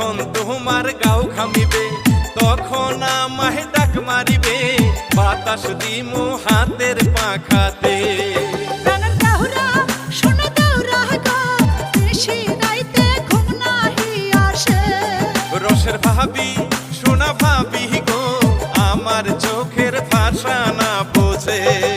যখন তোমার গাও ঘামিবে, তখন আমায় ডাক মারিবে, বাতাস দিমু হাতের পাখাতে। রসের ভাবি সোনা ভাবি গো, আমার চোখের ভাষা না বোঝে।